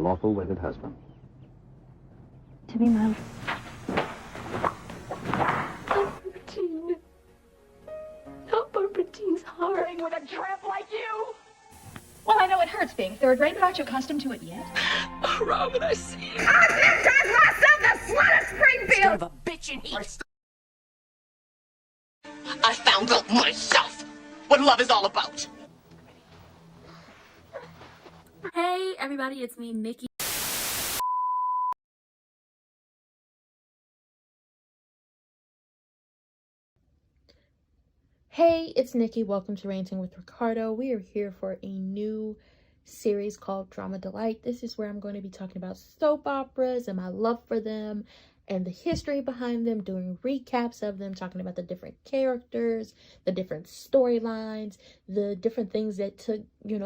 lawful wedded husband. To be my... Barbara not Barbara Jean's heart. With a tramp like you? Well, I know it hurts being third rate, but aren't you accustomed to it yet? Oh, Robin, I see you. I myself the slut of Springfield! Son of a bitch in heat. I found out myself what love is all about. Hey everybody, it's me, Nikki. Hey, it's Nikki. Welcome to Ranting with Ricardo. We are here for a new series called Drama Delight. This is where I'm going to be talking about soap operas and my love for them and the history behind them, doing recaps of them, talking about the different characters, the different storylines, the different things that took,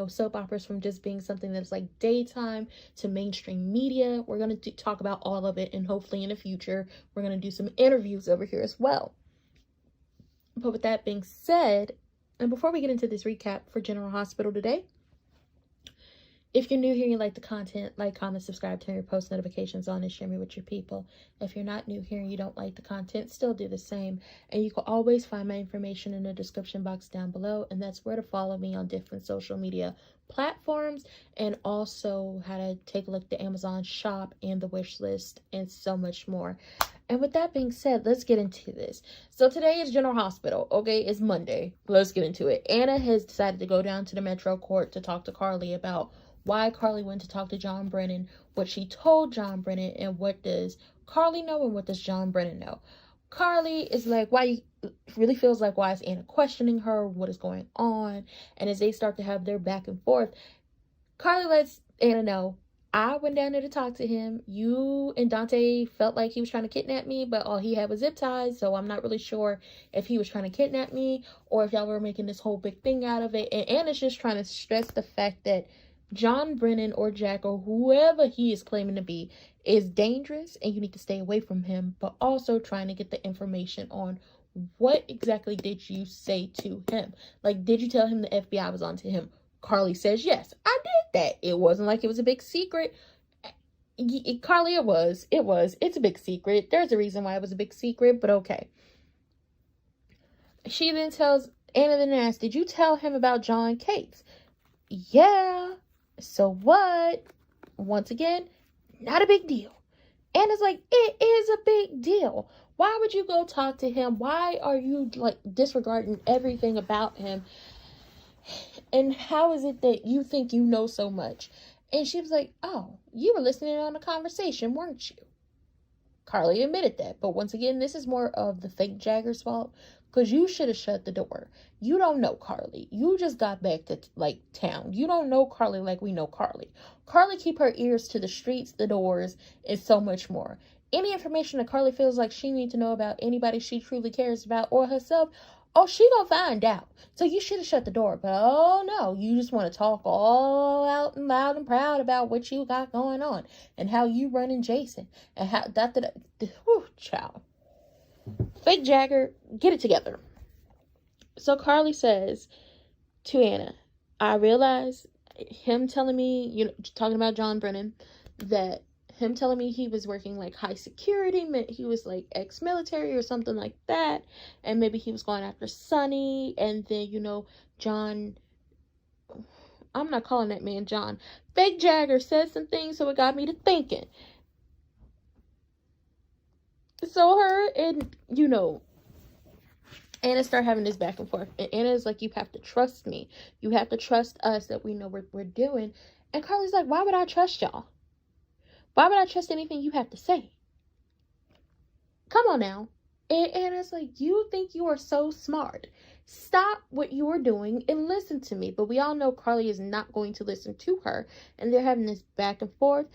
soap operas from just being something that's like daytime to mainstream media. We're going to talk about all of it, and hopefully in the future, we're going to do some interviews over here as well. But with that being said, and before we get into this recap for General Hospital today, if you're new here and you like the content, like, comment, subscribe, turn your post notifications on, and share me with your people. If you're not new here and you don't like the content, still do the same. And you can always find my information in the description box down below, and that's where to follow me on different social media platforms, and also how to take a look at the Amazon shop and the wish list and so much more. And with that being said, let's get into this. So today is General Hospital. Okay, it's Monday. Let's get into it. Anna has decided to go down to the Metro Court to talk to Carly about why Carly went to talk to John Brennan, what she told John Brennan, and what does Carly know and what does John Brennan know. Carly is like, why really feels like, why is Anna questioning her? What is going on? And as they start to have their back and forth, Carly lets Anna know, I went down there to talk to him. You and Dante felt like he was trying to kidnap me, but all he had was zip ties. So I'm not really sure if he was trying to kidnap me or if y'all were making this whole big thing out of it. And Anna's just trying to stress the fact that John Brennan or Jack or whoever he is claiming to be is dangerous and you need to stay away from him, but also trying to get the information on what exactly did you say to him? Like, did you tell him the FBI was onto him? Carly says, yes, I did that. It wasn't like it was a big secret. Carly, it was. It's a big secret. There's a reason why it was a big secret, but okay. She then tells Anna, then asks, did you tell him about John Cates? Yeah. So what? Once again, not a big deal. Anna's like, it is a big deal. Why would you go talk to him? Why are you like disregarding everything about him? And how is it that you think you know so much? And she was like, oh, you were listening on a conversation, weren't you? Carly admitted that. But once again, this is more of the fake Jagger's fault. Because you should have shut the door. You don't know Carly. You just got back to, town. You don't know Carly like we know Carly. Carly keep her ears to the streets, the doors, and so much more. Any information that Carly feels like she needs to know about anybody she truly cares about or herself, oh, she gonna find out. So you should have shut the door. But oh no, you just want to talk all out and loud and proud about what you got going on and how you running Jason and how whew, child. Fake Jagger, get it together. So Carly says to Anna, I realize him telling me, talking about John Brennan, that him telling me he was working like high security meant he was like ex-military or something like that, and maybe he was going after Sonny, and then John, I'm not calling that man John, Fake Jagger said some things, so it got me to thinking. So her and Anna start having this back and forth, and Anna's like, you have to trust me, you have to trust us that we know what we're doing. And Carly's like, why would I trust y'all? Why would I trust anything you have to say? Come on now. And Anna's like, you think you are so smart. Stop what you are doing and listen to me. But we all know Carly is not going to listen to her. And they're having this back and forth.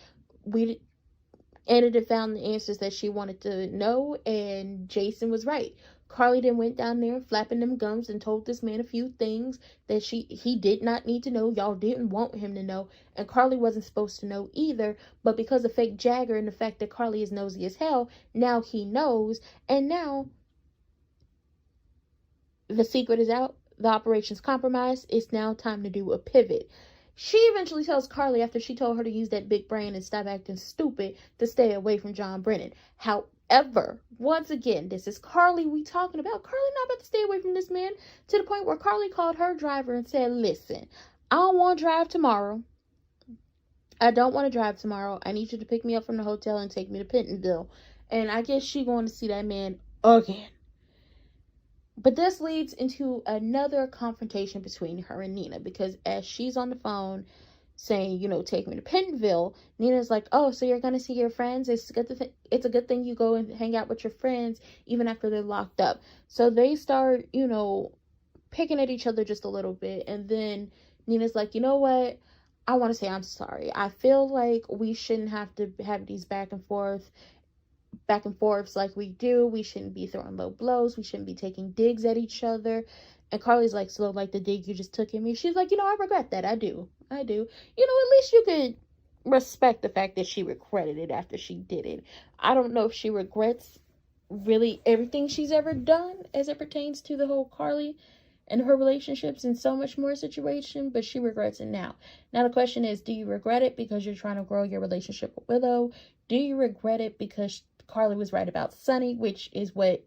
Anna had found the answers that she wanted to know. And Jason was right. Carly then went down there flapping them gums and told this man a few things that he did not need to know. Y'all didn't want him to know. And Carly wasn't supposed to know either. But because of Fake Jagger and the fact that Carly is nosy as hell, now he knows. And now the secret is out. The operation's compromised. It's now time to do a pivot. She eventually tells Carly, after she told her to use that big brain and stop acting stupid, to stay away from John Brennan. However, once again, this is Carly we talking about. Carly not about to stay away from this man, to the point where Carly called her driver and said, listen, I don't want to drive tomorrow. I don't want to drive tomorrow. I need you to pick me up from the hotel and take me to Pentonville. And I guess she going to see that man again. But this leads into another confrontation between her and Nina, because as she's on the phone saying, you know, take me to Pentonville, Nina's like, oh, so you're going to see your friends? It's a good thing you go and hang out with your friends even after they're locked up. So they start, you know, picking at each other just a little bit. And then Nina's like, you know what? I want to say I'm sorry. I feel like we shouldn't have to have these back and forths like we do. We shouldn't be throwing low blows. We shouldn't be taking digs at each other. And Carly's like, so like the dig you just took at me. She's like, you know, I regret that. I do. You know, at least you could respect the fact that she regretted it after she did it. I don't know if she regrets really everything she's ever done as it pertains to the whole Carly and her relationships and so much more situation, but she regrets it now. Now the question is, do you regret it because you're trying to grow your relationship with Willow? Do you regret it because Carly was right about Sonny, which is what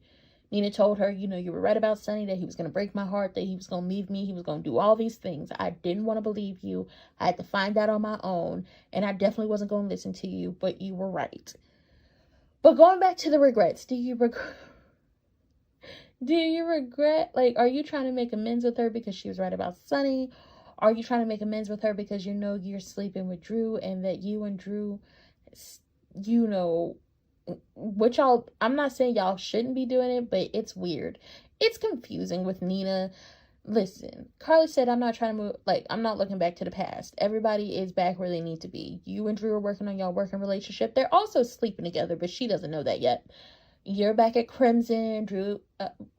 Nina told her, you know, you were right about Sonny, that he was going to break my heart, that he was going to leave me, he was going to do all these things. I didn't want to believe you. I had to find out on my own, and I definitely wasn't going to listen to you, but you were right. But going back to the regrets, do you regret, like, are you trying to make amends with her because she was right about Sonny? Are you trying to make amends with her because you know you're sleeping with Drew and that you and Drew, you know, which y'all, I'm not saying y'all shouldn't be doing it, but it's weird. It's confusing with Nina. Listen, Carly said, I'm not trying to move, like, I'm not looking back to the past. Everybody is back where they need to be. You and Drew are working on y'all working relationship. They're also sleeping together, but she doesn't know that yet. You're back at Crimson, Drew,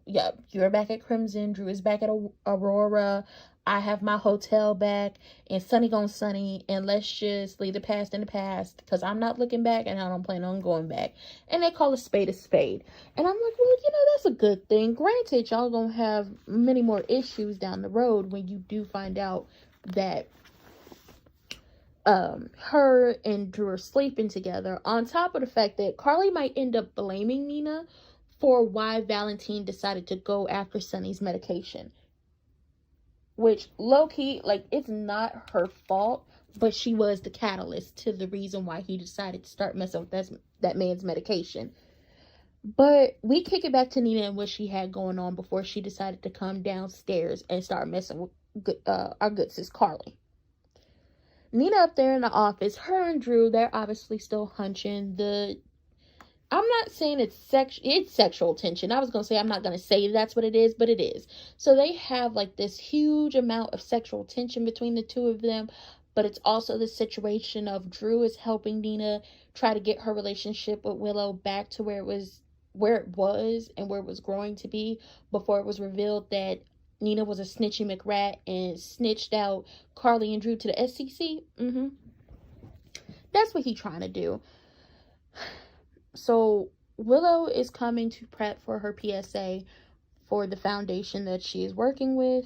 you're back at Crimson, Drew is back at Aurora, I have my hotel back, and Sonny gone Sonny, and let's just leave the past in the past, because I'm not looking back, and I don't plan on going back. And they call a spade, and I'm like, well, you know, that's a good thing. Granted, y'all gonna have many more issues down the road when you do find out that her and Drew are sleeping together, on top of the fact that Carly might end up blaming Nina for why Valentine decided to go after Sonny's medication, which low-key, like, it's not her fault, but she was the catalyst to the reason why he decided to start messing with that man's medication. But we kick it back to Nina and what she had going on before she decided to come downstairs and start messing with our good sis Carly. Nina up there in the office, her and Drew, they're obviously still hunching. I'm not saying it's sexual tension. I was going to say, I'm not going to say that's what it is, but it is. So they have like this huge amount of sexual tension between the two of them, but it's also the situation of Drew is helping Nina try to get her relationship with Willow back to where it was and where it was growing to be before it was revealed that Nina was a snitchy McRat and snitched out Carly and Drew to the SEC. That's what he's trying to do. So Willow is coming to prep for her PSA for the foundation that she is working with.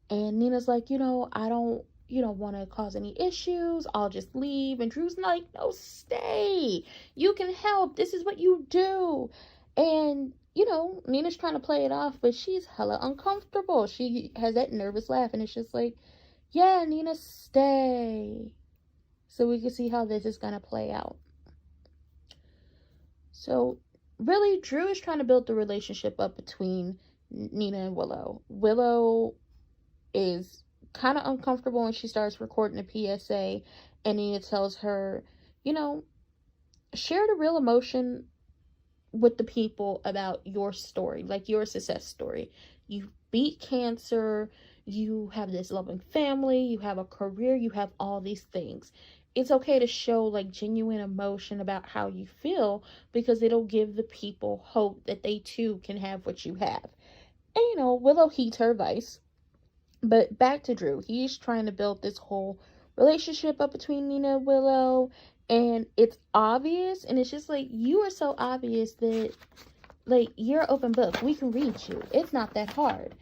And Nina's like, you know, I don't want to cause any issues. I'll just leave. And Drew's like, no, stay. You can help. This is what you do. And you know, Nina's trying to play it off, but she's hella uncomfortable. She has that nervous laugh, and it's just like, yeah, Nina, stay. So we can see how this is going to play out. So, really, Drew is trying to build the relationship up between Nina and Willow. Willow is kind of uncomfortable when she starts recording a PSA, and Nina tells her, you know, share the real emotion with the people about your story, like your success story. You beat cancer, you have this loving family, you have a career, you have all these things. It's okay to show like genuine emotion about how you feel, because it'll give the people hope that they too can have what you have. And you know, Willow heeds her advice. But back to Drew. He's trying to build this whole relationship up between Nina and Willow. And it's obvious, and it's just like, you are so obvious that, like, you're an open book. We can read you. It's not that hard.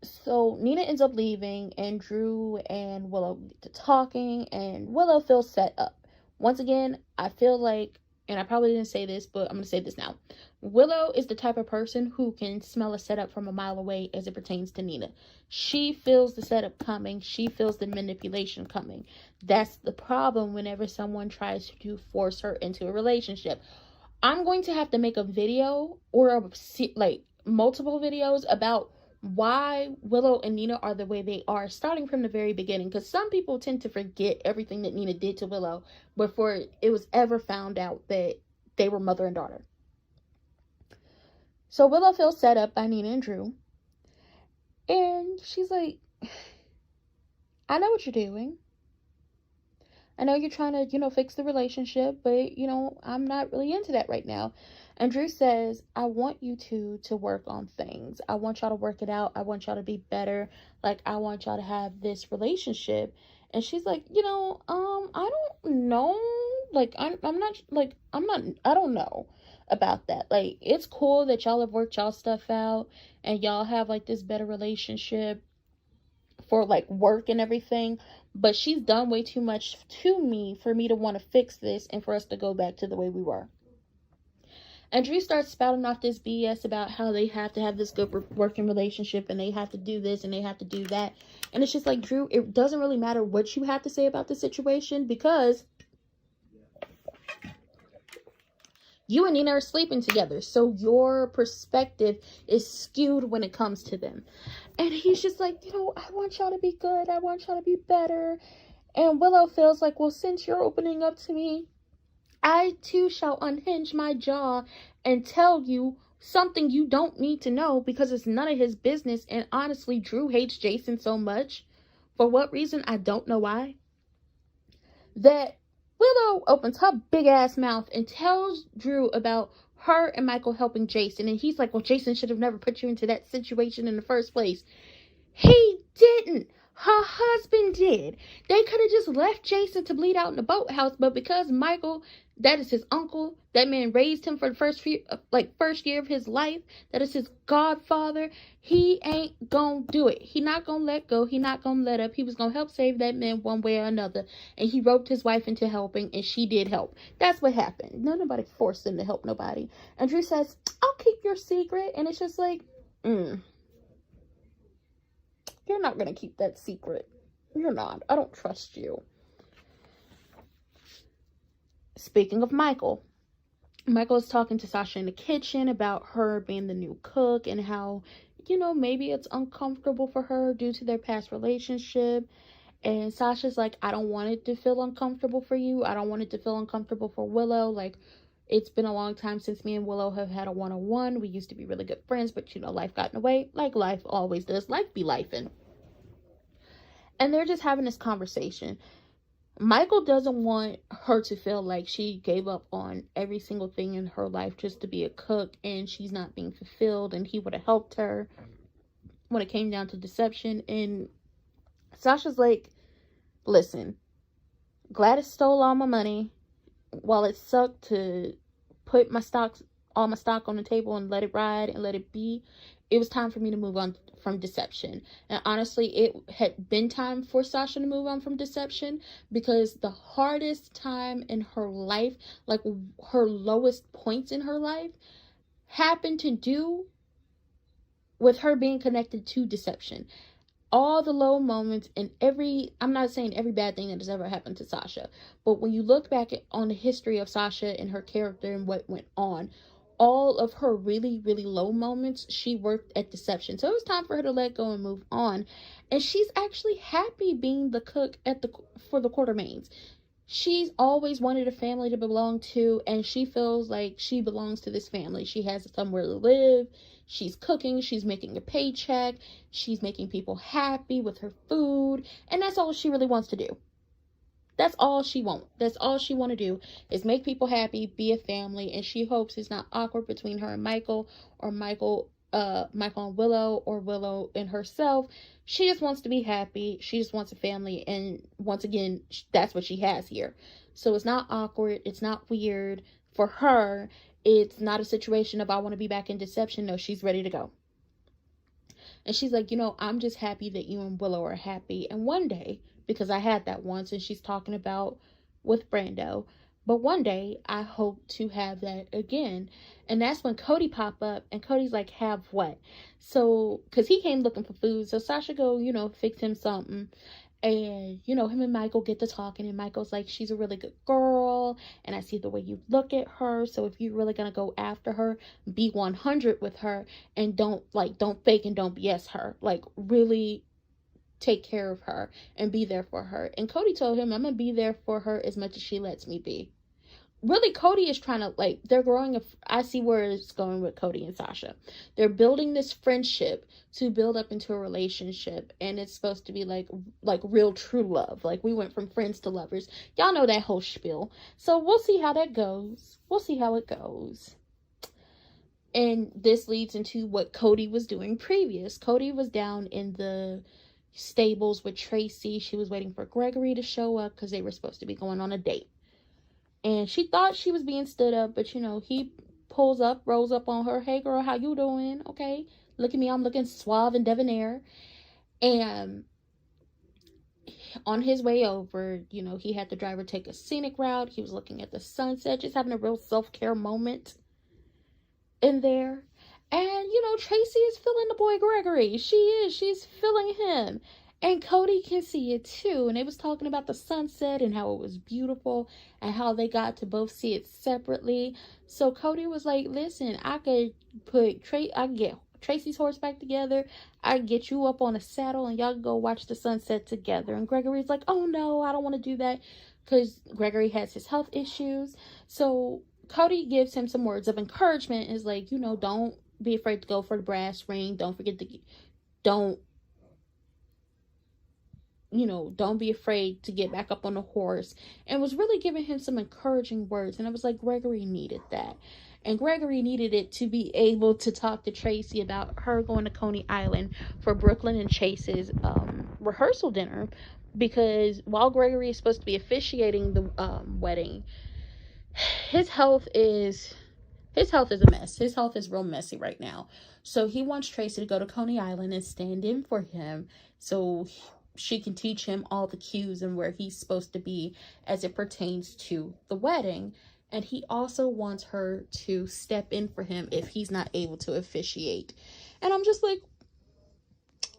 So Nina ends up leaving, and Drew and Willow get to talking, and Willow feels set up. Once again, I feel like, and I probably didn't say this, but I'm going to say this now. Willow is the type of person who can smell a setup from a mile away as it pertains to Nina. She feels the setup coming. She feels the manipulation coming. That's the problem whenever someone tries to force her into a relationship. I'm going to have to make a video or multiple videos about why Willow and Nina are the way they are, starting from the very beginning, because some people tend to forget everything that Nina did to Willow before it was ever found out that they were mother and daughter. So Willow feels set up by Nina and Drew, and she's like, I know what you're doing. I know you're trying to, fix the relationship, but, I'm not really into that right now. And Drew says, I want you to work on things. I want y'all to work it out. I want y'all to be better. Like, I want y'all to have this relationship. And she's like, I don't know. Like, I don't know about that. Like, it's cool that y'all have worked y'all stuff out and y'all have, like, this better relationship for, like, work and everything. But she's done way too much to me for me to want to fix this and for us to go back to the way we were. And Drew starts spouting off this BS about how they have to have this good working relationship and they have to do this and they have to do that. And it's just like, Drew, it doesn't really matter what you have to say about the situation because you and Nina are sleeping together. So your perspective is skewed when it comes to them. And he's just like, I want y'all to be good. I want y'all to be better. And Willow feels like, well, since you're opening up to me, I too shall unhinge my jaw and tell you something you don't need to know because it's none of his business. And honestly, Drew hates Jason so much. For what reason? I don't know why. That Willow opens her big ass mouth and tells Drew about her and Michael helping Jason. And he's like, well, Jason should have never put you into that situation in the first place. He didn't. Her husband did. They could have just left Jason to bleed out in the boathouse, but because Michael, that is his uncle, that man raised him for the first year of his life, that is his godfather, he ain't gonna do it. He not gonna let go. He not gonna let up. He was gonna help save that man one way or another, and he roped his wife into helping, and she did help. That's what happened. Nobody forced him to help nobody. And Drew says, I'll keep your secret, and it's just like, You're not going to keep that secret. You're not. I don't trust you. Speaking of Michael is talking to Sasha in the kitchen about her being the new cook and how, maybe it's uncomfortable for her due to their past relationship. And Sasha's like, I don't want it to feel uncomfortable for you. I don't want it to feel uncomfortable for Willow. Like, it's been a long time since me and Willow have had a one-on-one. We used to be really good friends, but, life got in the way. Like life always does. Life be lifing. And they're just having this conversation. Michael doesn't want her to feel like she gave up on every single thing in her life just to be a cook and she's not being fulfilled, and he would have helped her when it came down to deception. And Sasha's like, listen, Gladys stole all my money. While it sucked to put all my stock on the table and let it ride and let it be, it was time for me to move on from deception. And honestly, it had been time for Sasha to move on from deception because the hardest time in her life, like her lowest points in her life, happened to do with her being connected to deception. All the low moments and I'm not saying every bad thing that has ever happened to Sasha, but when you look back on the history of Sasha and her character and what went on, all of her really, really low moments, she worked at deception. So it was time for her to let go and move on. And she's actually happy being the cook for the Quartermaines. She's always wanted a family to belong to, and she feels like she belongs to this family. She has somewhere to live. She's cooking. She's making a paycheck. She's making people happy with her food. And that's all she really wants to do. That's all she wants. That's all she want to do is make people happy, be a family. And she hopes it's not awkward between her and Michael, or Michael and Willow, or Willow and herself. She just wants to be happy. She just wants a family. And once again, that's what she has here. So it's not awkward. It's not weird for her. It's not a situation of I want to be back in deception. No, she's ready to go. And she's like, I'm just happy that you and Willow are happy. And one day, because I had that once, and she's talking about with Brando, but one day I hope to have that again. And that's when Cody pop up, and Cody's like, have what? So, because he came looking for food, so Sasha go, fix him something. And, him and Michael get to talking, and Michael's like, she's a really good girl, and I see the way you look at her, so if you're really gonna go after her, be 100 with her, and don't fake and don't BS her. Like, really take care of her, and be there for her. And Cody told him, I'm gonna be there for her as much as she lets me be. Really, Cody is trying to, they're growing I see where it's going with Cody and Sasha. They're building this friendship to build up into a relationship, and it's supposed to be like real true love. Like, we went from friends to lovers. Y'all know that whole spiel. So we'll see how that goes. We'll see how it goes. And this leads into what Cody was doing previous. Cody was down in the stables with Tracy. She was waiting for Gregory to show up because they were supposed to be going on a date. And she thought she was being stood up, but he pulls up, rolls up on her. Hey girl, how you doing? Okay. Look at me, I'm looking suave and debonair. And on his way over, he had the driver take a scenic route. He was looking at the sunset, just having a real self-care moment in there. And, Tracy is feeling the boy Gregory. She's feeling him. And Cody can see it too. And they was talking about the sunset and how it was beautiful and how they got to both see it separately. So Cody was like, listen, I could get Tracy's horse back together. I could get you up on a saddle and y'all can go watch the sunset together. And Gregory's like, oh no, I don't want to do that, because Gregory has his health issues. So Cody gives him some words of encouragement. Is like, don't be afraid to go for the brass ring. Don't be afraid to get back up on the horse, and was really giving him some encouraging words. And I was like, Gregory needed that. And Gregory needed it to be able to talk to Tracy about her going to Coney Island for Brooklyn and Chase's rehearsal dinner, because while Gregory is supposed to be officiating the wedding, his health is a mess. His health is real messy right now. So he wants Tracy to go to Coney Island and stand in for him, so she can teach him all the cues and where he's supposed to be as it pertains to the wedding. And he also wants her to step in for him if he's not able to officiate. And I'm just like,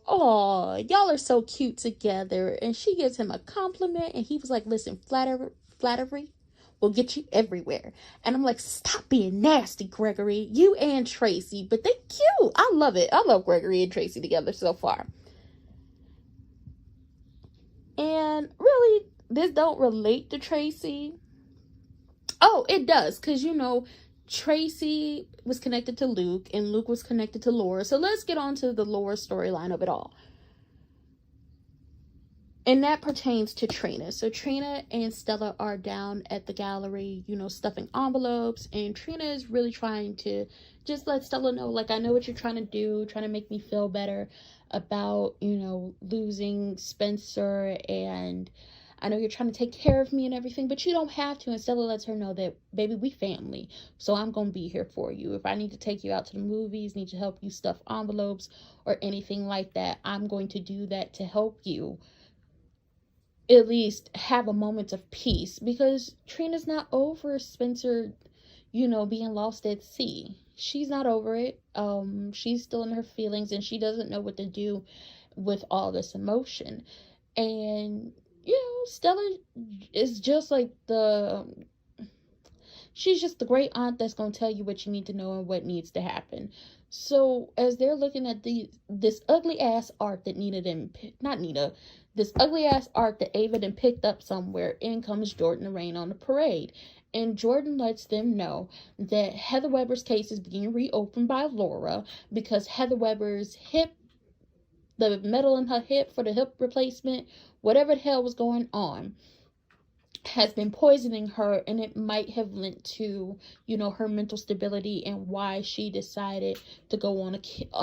oh, y'all are so cute together. And she gives him a compliment, and he was like, listen, flattery will get you everywhere. And I'm like, stop being nasty, Gregory. You and Tracy, but they cute. I love it. I love Gregory and Tracy together so far. And really, this don't relate to Tracy. Oh, it does, because Tracy was connected to Luke, and Luke was connected to Laura. So let's get on to the Laura storyline of it all. And that pertains to Trina. So Trina and Stella are down at the gallery, stuffing envelopes. And Trina is really trying to just let Stella know, like, I know what you're trying to do, trying to make me feel better about, losing Spencer. And I know you're trying to take care of me and everything, but you don't have to. And Stella lets her know that, baby, we family. So I'm going to be here for you. If I need to take you out to the movies, need to help you stuff envelopes or anything like that, I'm going to do that to help you at least have a moment of peace, because Trina's not over Spencer, being lost at sea. She's not over it. She's still in her feelings, and she doesn't know what to do with all this emotion. And, Stella is just like she's just the great aunt that's going to tell you what you need to know and what needs to happen. So as they're looking at this ugly ass art that this ugly ass art that Ava then picked up somewhere, in comes Jordan and Rain on the parade. And Jordan lets them know that Heather Weber's case is being reopened by Laura, because Heather Weber's the metal in her hip for the hip replacement, whatever the hell was going on, has been poisoning her, and it might have lent to, her mental stability, and why she decided to go on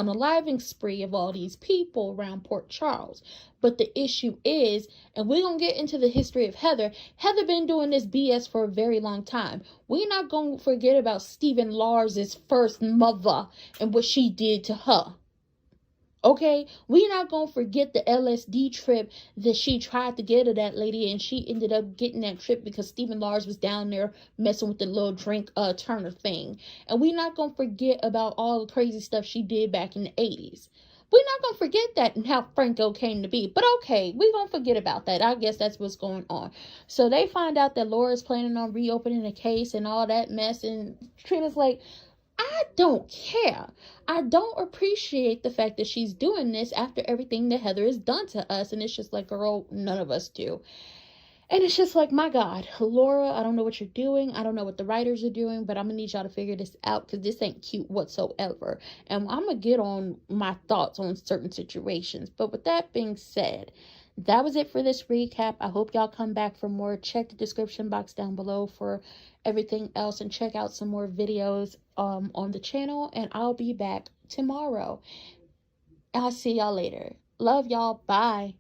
a living spree of all these people around Port Charles. But the issue is, and we're going to get into the history of Heather been doing this BS for a very long time. We're not going to forget about Stephen Lars's first mother and what she did to her. Okay, we not gonna forget the LSD trip that she tried to get to that lady, and she ended up getting that trip because Stephen Lars was down there messing with the little drink Turner thing. And we not gonna forget about all the crazy stuff she did back in the 80s. We're not gonna forget that and how Franco came to be. But okay, we gonna forget about that. I guess that's what's going on. So they find out that Laura's planning on reopening the case and all that mess, and Trina's like, I don't care. I don't appreciate the fact that she's doing this after everything that Heather has done to us. And it's just like, girl, none of us do. And it's just like, my God, Laura, I don't know what you're doing. I don't know what the writers are doing, but I'm going to need y'all to figure this out because this ain't cute whatsoever. And I'm going to get on my thoughts on certain situations. But with that being said, that was it for this recap. I hope y'all come back for more. Check the description box down below for everything else, and check out some more videos on the channel, and I'll be back tomorrow. I'll see y'all later. Love y'all. Bye.